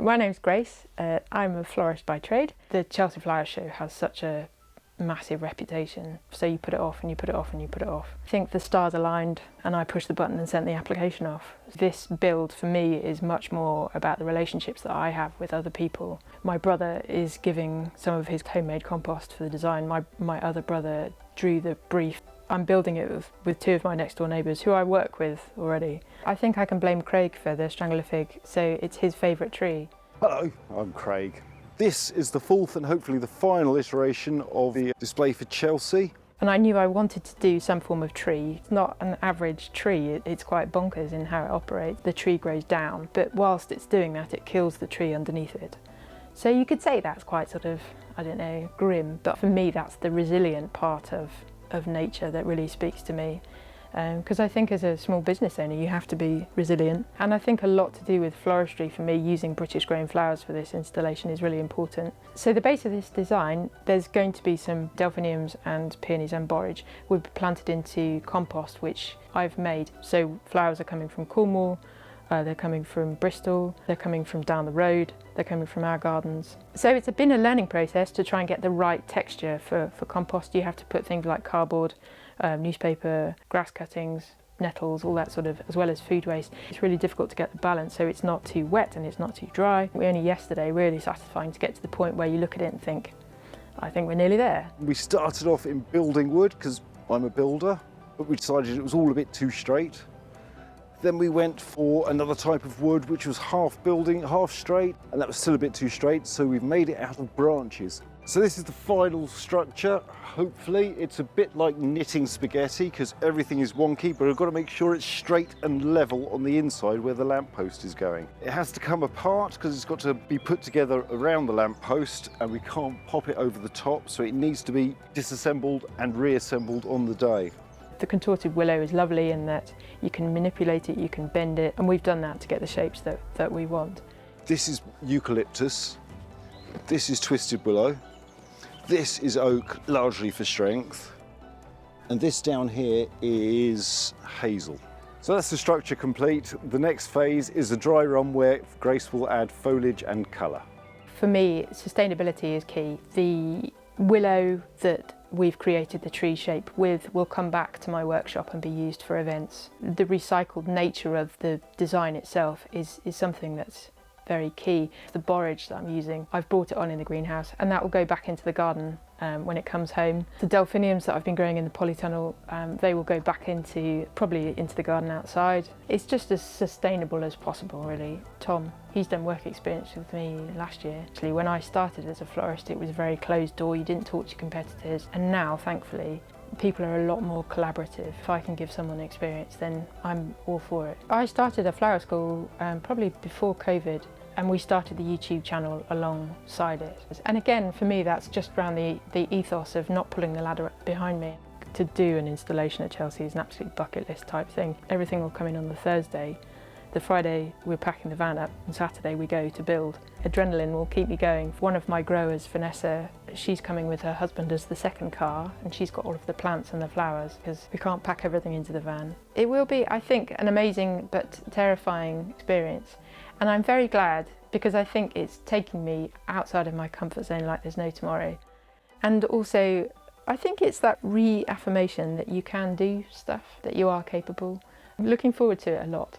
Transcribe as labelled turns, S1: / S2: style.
S1: My name's Grace. I'm a florist by trade. The Chelsea Flower Show has such a massive reputation, so you put it off and you put it off and you put it off. I think the stars aligned and I pushed the button and sent the application off. This build for me is much more about the relationships that I have with other people. My brother is giving some of his homemade compost for the design. My other brother drew the brief. I'm building it with two of my next door neighbours who I work with already. I think I can blame Craig for the strangler fig, so it's his favourite tree.
S2: Hello, I'm Craig. This is the fourth and hopefully the final iteration of the display for Chelsea.
S1: And I knew I wanted to do some form of tree. It's not an average tree, it's quite bonkers in how it operates. The tree grows down, but whilst it's doing that, it kills the tree underneath it. So you could say that's quite sort of, I don't know, grim, but for me that's the resilient part of nature that really speaks to me. Because I think as a small business owner you have to be resilient, and I think a lot to do with floristry for me. Using British grown flowers for this installation is really important. So the base of this design, there's going to be some delphiniums and peonies and borage will be planted into compost which I've made. So flowers are coming from Cornwall, they're coming from Bristol, they're coming from down the road, they're coming from our gardens. So it's been a learning process to try and get the right texture for compost. You have to put things like cardboard, newspaper, grass cuttings, nettles, all that sort of, as well as food waste. It's really difficult to get the balance so it's not too wet and it's not too dry. We only yesterday really satisfying to get to the point where you look at it and think, I think we're nearly there.
S2: We started off in building wood because I'm a builder, but we decided it was all a bit too straight. Then we went for another type of wood which was half building, half straight, and that was still a bit too straight, so we've made it out of branches. So this is the final structure. Hopefully it's a bit like knitting spaghetti because everything is wonky, but I've got to make sure it's straight and level on the inside where the lamppost is going. It has to come apart because it's got to be put together around the lamppost, and we can't pop it over the top, so it needs to be disassembled and reassembled on the day.
S1: The contorted willow is lovely in that you can manipulate it, you can bend it, and we've done that to get the shapes that we want.
S2: This is eucalyptus, this is twisted willow, this is oak, largely for strength, and this down here is hazel. So that's the structure complete. The next phase is the dry run where Grace will add foliage and colour.
S1: For me, sustainability is key. The willow that we've created the tree shape with will come back to my workshop and be used for events. The recycled nature of the design itself is something that's very key. The borage that I'm using, I've brought it on in the greenhouse, and that will go back into the garden when it comes home. The delphiniums that I've been growing in the polytunnel, they will go back probably into the garden outside. It's just as sustainable as possible, really. Tom, he's done work experience with me last year. Actually, when I started as a florist, it was a very closed door. You didn't talk to your competitors, and now, thankfully, people are a lot more collaborative. If I can give someone experience, then I'm all for it. I started a flower school probably before COVID, and we started the YouTube channel alongside it. And again, for me, that's just around the ethos of not pulling the ladder up behind me. To do an installation at Chelsea is an absolute bucket list type thing. Everything will come in on the Thursday. The Friday, we're packing the van up, and Saturday we go to build. Adrenaline will keep me going. One of my growers, Vanessa, she's coming with her husband as the second car, and she's got all of the plants and the flowers because we can't pack everything into the van. It will be, I think, an amazing but terrifying experience. And I'm very glad because I think it's taking me outside of my comfort zone like there's no tomorrow. And also, I think it's that reaffirmation that you can do stuff, that you are capable. I'm looking forward to it a lot.